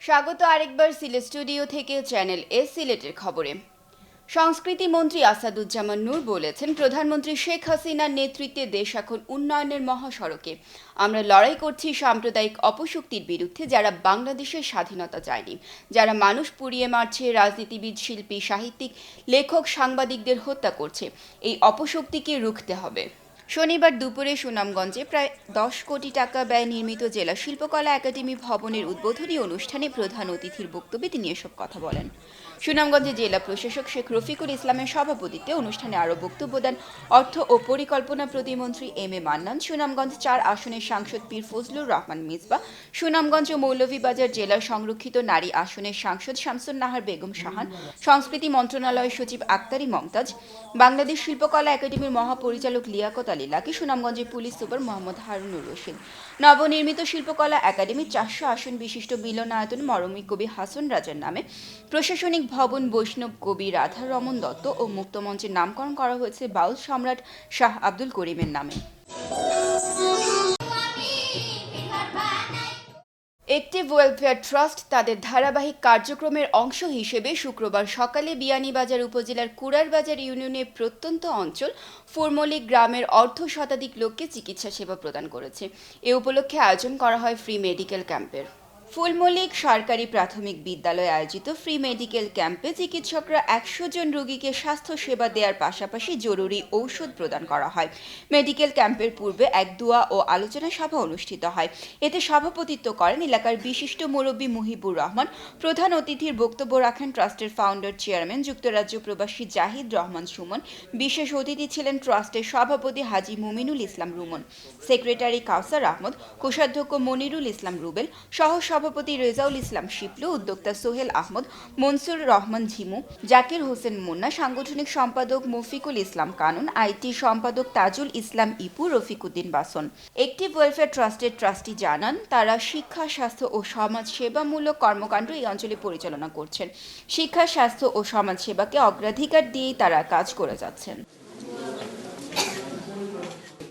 স্বাগত আরেকবার সিলেট স্টুডিও থেকে চ্যানেল এস সিলেটের খবরে। সংস্কৃতি মন্ত্রী আসাদুজ্জামান নূর বলেছেন, প্রধানমন্ত্রী শেখ হাসিনার নেতৃত্বে দেশ এখন উন্নয়নের মহাসড়কে। আমরা লড়াই করছি সাম্প্রদায়িক অপশক্তির বিরুদ্ধে, যারা বাংলাদেশের স্বাধীনতা চায়নি, যারা মানুষ পুড়িয়ে মারছে, রাজনীতিবিদ, শিল্পী, সাহিত্যিক, লেখক, সাংবাদিকদের হত্যা করছে। এই অপশক্তিকে রুখতে হবে। শনিবার দুপুরে সুনামগঞ্জে প্রায় 10 কোটি টাকা ব্যয়ে নির্মিত জেলা শিল্পকলা একাডেমি ভবনের উদ্বোধনী অনুষ্ঠানে প্রধান অতিথির বক্তব্যে তিনি এসব কথা বলেন। সুনামগঞ্জে জেলা প্রশাসক শেখ রফিকুল ইসলামের সভাপতিত্বে অনুষ্ঠানে আরও বক্তব্য দেন অর্থ ও পরিকল্পনা প্রতিমন্ত্রী এম এ মান্নান, সুনামগঞ্জ 4 আসনের সাংসদ পীর ফজলুর রহমান মিসবা, সুনামগঞ্জ ও মৌলভীবাজার জেলার সংরক্ষিত নারী আসনের সাংসদ শামসুন নাহার বেগম শাহান, সংস্কৃতি মন্ত্রণালয়ের সচিব আক্তারি মমতাজ, বাংলাদেশ শিল্পকলা একাডেমির মহাপরিচালক লিয়াকত আলী লাকি, সুনামগঞ্জে পুলিশ সুপার মোহাম্মদ হারুনুর রশিদ। নবনির্মিত শিল্পকলা একাডেমির 400 আসন বিশিষ্ট মিলনায়তন মরমী কবি হাসন রাজার নামে, প্রশাসনিক ভবন বৈষ্ণব কবি রাধা রমন দত্ত ও মুক্তমঞ্চের নামকরণ করা হয়েছে বাউল সম্রাট শাহ আব্দুল করিমের নামে। অ্যাক্টিভ ওয়েলফেয়ার ট্রাস্ট তাদের ধারাবাহিক কার্যক্রমের অংশ হিসেবে শুক্রবার সকালে বিয়ানীবাজার উপজেলার কুড়ারবাজার ইউনিয়নের প্রত্যন্ত অঞ্চল ফুরমলি গ্রামের অর্ধশতাধিক লোককে চিকিৎসা সেবা প্রদান করেছে। এ উপলক্ষে আয়োজন করা হয় ফ্রি মেডিকেল ক্যাম্পের। ফুলমলিক সরকারি প্রাথমিক বিদ্যালয়ে আয়োজিত ফ্রি মেডিকেল ক্যাম্পে চিকিৎসকরা 100 জন রোগীকে স্বাস্থ্য সেবা দেওয়ার পাশাপাশি জরুরি ঔষধ প্রদান করা হয়। মেডিকেল ক্যাম্পের পূর্বে এক দোয়া ও আলোচনা সভা অনুষ্ঠিত হয়। এতে সভাপতিত্ব করেন এলাকার বিশিষ্ট মুরব্বী মুহিবুর রহমান। প্রধান অতিথির বক্তব্য রাখেন ট্রাস্টের ফাউন্ডার চেয়ারম্যান যুক্তরাজ্য প্রবাসী জাহিদ রহমান সুমন। বিশেষ অতিথি ছিলেন ট্রাস্টের সভাপতি হাজি মুমিনুল ইসলাম রুমন, সেক্রেটারি কাউসার আহমদ, কোষাধ্যক্ষ মনিরুল ইসলাম রুবেল, সভাপতি রেজাউল ইসলাম শিপলু, উদ্যোক্তা সোহেল আহমদ, মনসুর রহমান ঝিমু, জাকির হোসেন মুন্না, সাংগঠনিক সম্পাদক মফিকুল ইসলাম কানুন, আইটি সম্পাদক তাজুল ইসলাম ইপু, রফিকুদ্দিন বাসন। অ্যাক্টিভ ওয়েলফেয়ার ট্রাস্টের ট্রাস্টি জানান, তারা শিক্ষা, স্বাস্থ্য ও সমাজ সেবামূলক কর্মকাণ্ড এই অঞ্চলে পরিচালনা করছেন। শিক্ষা, স্বাস্থ্য ও সমাজ সেবাকে অগ্রাধিকার দিয়েই তারা কাজ করে যাচ্ছেন।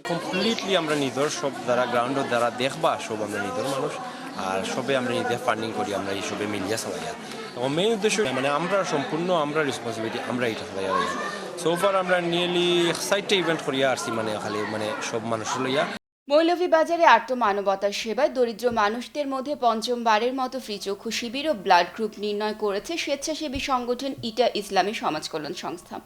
কমপ্লিটলি আমরা নিজের সব দ্বারা গ্রাউন্ডের দ্বারা দেখবা সব আমরা নিজের মানুষ আর সবে আমরা নিজে ফান্ডিং করি, আমরা এইসবে মিলিয়া চালাইয়া। এবং মেইন উদ্দেশ্য মানে আমরা সম্পূর্ণ আমরা রেসপন্সিবিলিটি আমরা এটা চালাইয়া রয়েছি। সোফার আমরা নিয়ারলি 60টা ইভেন্ট করিয়া আসছি, মানে খালি মানে সব মানুষ লইয়া। মৌলভীবাজারে আত্মমানবতার সেবায় দরিদ্র মানুষদের মধ্যে পঞ্চমবারের মতো ফ্রি চক্ষু শিবির ও ব্লাড গ্রুপ নির্ণয় করেছে স্বেচ্ছাসেবী সংগঠন ইটা ইসলামী সমাজ কল্যাণ সংস্থা।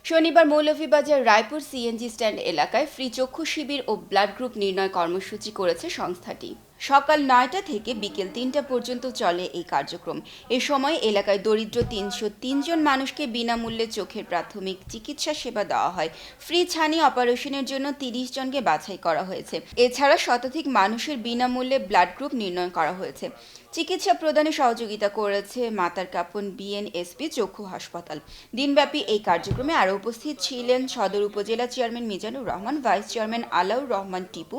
শনিবার মৌলভীবাজার রায়পুর সিএনজি স্ট্যান্ড এলাকায় ফ্রি চক্ষু শিবির ও ব্লাড গ্রুপ নির্ণয় কর্মসূচি করেছে সংস্থাটি। সকাল 9টা থেকে বিকেল 3টা পর্যন্ত চলে এই কার্যক্রম। এ সময় এলাকায় দরিদ্র 303 জন মানুষকে বিনামূল্যে চোখের প্রাথমিক চিকিৎসা সেবা দেওয়া হয়। ফ্রি ছানি অপারেশনের জন্য 30 জনকে বাছাই করা হয়েছে। এছাড়া শতাধিক মানুষের বিনামূল্যে ব্লাড গ্রুপ নির্ণয় করা হয়েছে। চিকিৎসা প্রদানে সহযোগিতা করেছে মাতার কাপন বিএনএসপি চক্ষু হাসপাতাল। দিনব্যাপী এই কার্যক্রমে আরও উপস্থিত ছিলেন সদর উপজেলা chairman Mizanur Rahman, vice chairman Alaur Rahman Tipu,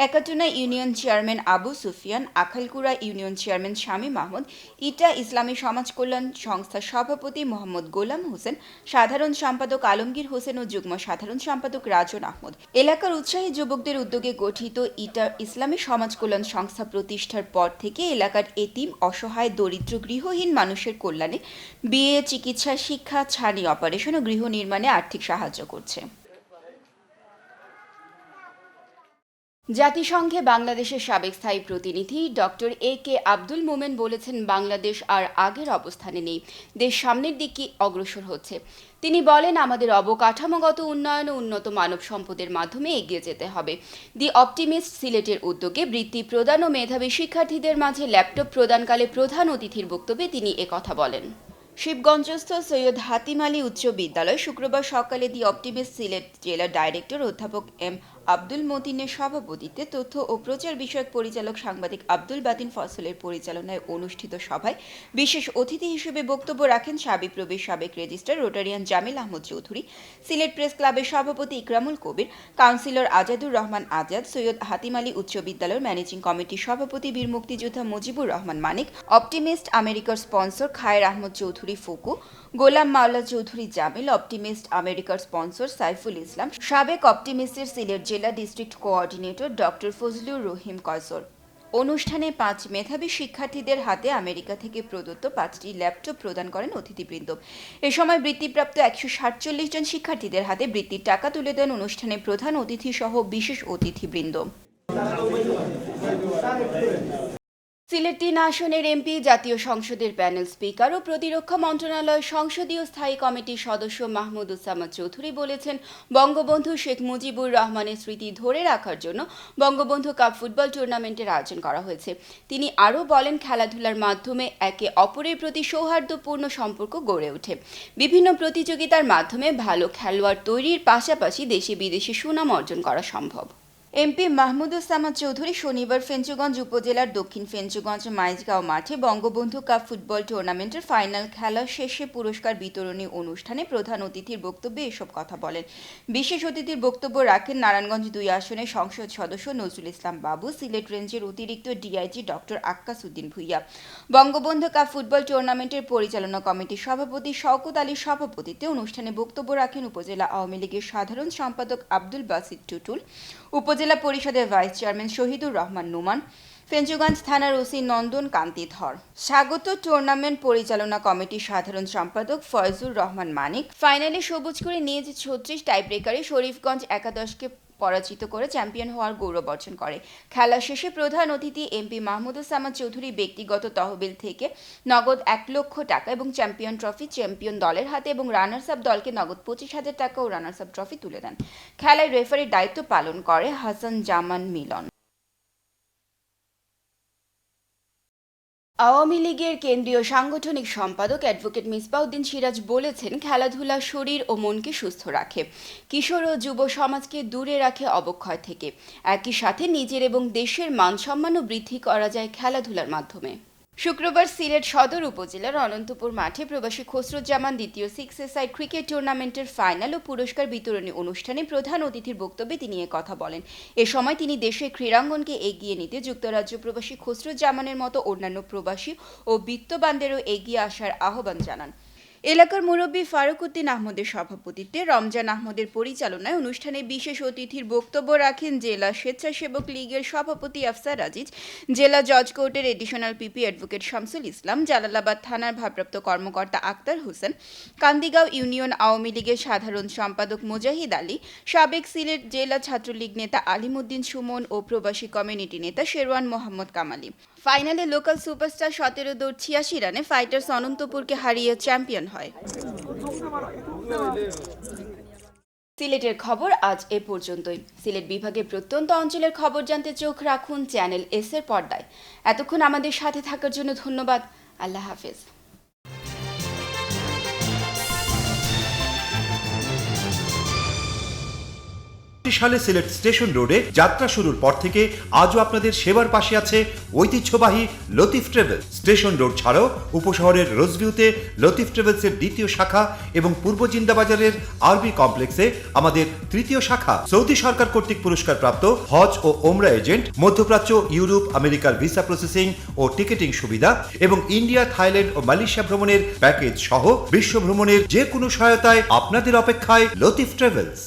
Ekatuna union chairman Abu Sufian, Akhalkura union chairman Shamim Ahmad, ইটা ইসলামী সমাজ কল্যাণ সংস্থার সভাপতি মোহাম্মদ গোলাম হোসেন, সাধারণ সম্পাদক আলমগীর হোসেন ও যুগ্ম সাধারণ সম্পাদক রাজন আহমদ। এলাকার উৎসাহী যুবকদের উদ্যোগে গঠিত ইটা ইসলামী সমাজ কল্যাণ সংস্থা প্রতিষ্ঠার পর থেকে এলাকার এতিম, অসহায়, দরিদ্র, গৃহহীন মানুষের কল্যাণে বিয়ে, চিকিৎসা, শিক্ষা, ছানি অপারেশন ও গৃহ নির্মাণে আর্থিক সাহায্য করছে। জাতিসংঘে বাংলাদেশের সাবেক স্থায়ী প্রতিনিধি ডক্টর এ কে আব্দুল মোমেন বলেছেন, বাংলাদেশ আর আগের অবস্থানে নেই, দেশ সামনের দিকে অগ্রসর হচ্ছে। তিনি বলেন, আমাদের অবকাঠামোগত উন্নয়ন ও উন্নত মানব সম্পদের মাধ্যমে এগিয়ে যেতে হবে। দি অপটিমিস্ট সিলেটের উদ্যোগে বৃত্তি প্রদান ও মেধাবী শিক্ষার্থীদের মাঝে ল্যাপটপ প্রদানকালে প্রধান অতিথির বক্তব্যে তিনি একথা বলেন। শিবগঞ্জস্থ সৈয়দ হাতিম আলী উচ্চ বিদ্যালয় শুক্রবার সকালে দি অপটিমিস্ট সিলেট জেলার ডাইরেক্টর অধ্যাপক এম আব্দুল মতিনের সভাপতিত্বে তথ্য ও প্রচার বিষয়ক পরিচালক সাংবাদিক আব্দুল বাতিন ফসলের পরিচালনায় অনুষ্ঠিত সভায় বিশেষ অতিথি হিসেবে বক্তব্য রাখেন সাবিপ্রবির সাবেক registrar Rotarian Jamil Ahmad Chowdhury, Sylhet press ক্লাবের সভাপতি ইকরামুল কবির, কাউন্সিলর আজাদুর রহমান আজাদ, সৈয়দ হাতিম আলী উচ্চ বিদ্যালয়ের ম্যানেজিং কমিটির সভাপতি বীর মুক্তিযোদ্ধা মুজিবুর রহমান মানিক, অপটিমিস্ট আমেরিকার স্পন্সর খায়ের আহমদ চৌধুরী ফুকু, গোলাম মাওলা চৌধুরী জামিল, অপটিমিস্ট আমেরিকার স্পন্সর সাইফুল ইসলাম, সাবেক অপটিমিস্টের সিলেট জেলা district coordinator doctor Fazlur Rahim Kaysar, অনুষ্ঠানে 5 মেধাবী শিক্ষার্থীদের হাতে আমেরিকা থেকে প্রদত্ত 5টি ল্যাপটপ প্রদান করেন অতিথিবৃন্দ। এ সময় বৃত্তিপ্রাপ্ত 147 জন শিক্ষার্থীদের হাতে বৃত্তির টাকা তুলে দেন অনুষ্ঠানে প্রধান অতিথি সহ বিশেষ অতিথিবৃন্দ। সিলেট 3 আসনের এমপি, জাতীয় সংসদের প্যানেল স্পিকার ও প্রতিরক্ষা মন্ত্রণালয় সংসদীয় স্থায়ী কমিটির সদস্য মাহমুদুজ্জামান চৌধুরী বলেছেন, বঙ্গবন্ধু শেখ মুজিবুর রহমানের স্মৃতি ধরে রাখার জন্য বঙ্গবন্ধু কাপ ফুটবল টুর্নামেন্টের আয়োজন করা হয়েছে। তিনি আরও বলেন, খেলাধুলার মাধ্যমে একে অপরের প্রতি সৌহার্দ্যপূর্ণ সম্পর্ক গড়ে ওঠে। বিভিন্ন প্রতিযোগিতার মাধ্যমে ভালো খেলোয়াড় তৈরির পাশাপাশি দেশে বিদেশে সুনাম অর্জন করা সম্ভব। এমপি মাহমুদুজ্জামান চৌধুরী শনিবার ফেঞ্চুগঞ্জ উপজেলার দক্ষিণ ফেঞ্চুগঞ্জ মাইজগাঁও মাঠে বঙ্গবন্ধু কাপ ফুটবল টুর্নামেন্টের ফাইনাল খেলা শেষে পুরস্কার বিতরণী অনুষ্ঠানে প্রধান অতিথির বক্তব্যে এসব কথা বলেন। বিশেষ অতিথির বক্তব্য রাখেন নারায়ণগঞ্জ 2 আসনের সংসদ সদস্য নজরুল ইসলাম বাবু, সিলেট রেঞ্জের অতিরিক্ত DIG doctor Akkas Uddin Bhuiyan. Bangabandhu cup football টুর্নামেন্টের পরিচালনা কমিটির সভাপতি শওকত আলীর সভাপতিত্বে অনুষ্ঠানে বক্তব্য রাখেন উপজেলা আওয়ামী লীগের সাধারণ সম্পাদক আব্দুল বাসিত টুটুল, উপজেলা পরিষদের ভাইস চেয়ারম্যান শহীদুর রহমান নোমান, ফেঞ্চুগঞ্জ থানার ওসি নন্দন কান্তি ধর, স্বাগত টুর্নামেন্ট পরিচালনা কমিটির সাধারণ সম্পাদক ফয়জুর রহমান মানিক। ফাইনালে সবুজ করে নিজ 36 টাইব্রেকারে শরীফগঞ্জ একাদশকে পরাজিত করে চ্যাম্পিয়ন হওয়ার গৌরব অর্জন করে। খেলা শেষে প্রধান অতিথি এমপি মাহমুদুজ্জামান চৌধুরী ব্যক্তিগত তহবিল থেকে নগদ 1 লক্ষ টাকা এবং চ্যাম্পিয়ন ট্রফি চ্যাম্পিয়ন দলের হাতে এবং রানার্স আপ দলকে নগদ 25,000 টাকা ও রানার্স আপ ট্রফি তুলে দেন। খেলায় রেফারির দায়িত্ব পালন করে হাসান জামান মিলন। আওয়ামী লীগের কেন্দ্রীয় সাংগঠনিক সম্পাদক অ্যাডভোকেট মিসবাউদ্দিন সিরাজ বলেছেন, খেলাধুলা শরীর ও মনকে সুস্থ রাখে, কিশোর ও যুব সমাজকে দূরে রাখে অবক্ষয় থেকে। একই সাথে নিজের এবং দেশের মান সম্মানও বৃদ্ধি করা যায় খেলাধুলার মাধ্যমে। শুক্রবার সিলেট সদর উপজেলার অনন্তপুর মাঠে প্রবাসী খসরুজ্জামান দ্বিতীয় 6 ক্রিকেট টুর্নামেন্টের ফাইনাল ও পুরস্কার বিতরণী অনুষ্ঠানে প্রধান অতিথির বক্তব্যে তিনি কথা বলেন। এ সময় তিনি দেশের ক্রীড়াঙ্গনকে এগিয়ে নিতে যুক্তরাজ্য প্রবাসী খসরুজ্জামানের মতো অন্যান্য প্রবাসী ও বিত্তবানদেরও এগিয়ে আসার আহ্বান জানান। এলাকার মুরব্বী ফারুক উদ্দিন আহমদের সভাপতিত্বে রমজান আহমদের পরিচালনায় অনুষ্ঠানে বিশেষ অতিথির বক্তব্য রাখেন জেলা স্বেচ্ছাসেবক লীগের সভাপতি আফসার আজিজ, জেলা জজ কোর্টের এডিশনাল পিপি অ্যাডভোকেট শামসুল ইসলাম, জালালাবাদ থানার ভারপ্রাপ্ত কর্মকর্তা আক্তার হোসেন, কান্দিগাঁও ইউনিয়ন আওয়ামী লীগের সাধারণ সম্পাদক মুজাহিদ আলী, সাবেক সিলেট জেলা ছাত্রলীগ নেতা আলিমুদ্দিন সুমন ও প্রবাসী কমিউনিটি নেতা শেরওয়ান মোহাম্মদ কামালি। ফাইনালে লোকাল সুপারস্টার 17 দৌড় 86 রানে ফাইটার্স অনন্তপুরকে হারিয়ে চ্যাম্পিয়ন হয়। সিলেটের খবর আজ এ পর্যন্তই। সিলেট বিভাগের প্রত্যন্ত অঞ্চলের খবর জানতে চোখ রাখুন চ্যানেল এস এর পর্দায়। এতক্ষণ আমাদের সাথে থাকার জন্য ধন্যবাদ। আল্লাহ হাফেজ। সালে সিলেট স্টেশন রোডে যাত্রা শুরুর পর থেকে আজও আপনাদের সেবার পাশে আছে ঐতিহ্যবাহী লতিফ ট্রাভেলস। স্টেশন রোড ছাড়াও উপশহরের রোজভিউতে লতিফ ট্রাভেলসের 2য় শাখা এবং পূর্ব জিন্দাবাজারের আরবি কমপ্লেক্সে আমাদের 3য় শাখা। সৌদি সরকার কর্তৃক পুরস্কারপ্রাপ্ত হজ ও ওমরা এজেন্ট, মধ্যপ্রাচ্য, ইউরোপ, আমেরিকার ভিসা প্রসেসিং ও টিকেটিং সুবিধা এবং ইন্ডিয়া, থাইল্যান্ড ও মালয়েশিয়া ভ্রমণের প্যাকেজ সহ বিশ্ব ভ্রমণের যে কোনো সহায়তায় আপনাদের অপেক্ষায় লতিফ ট্রাভেলস।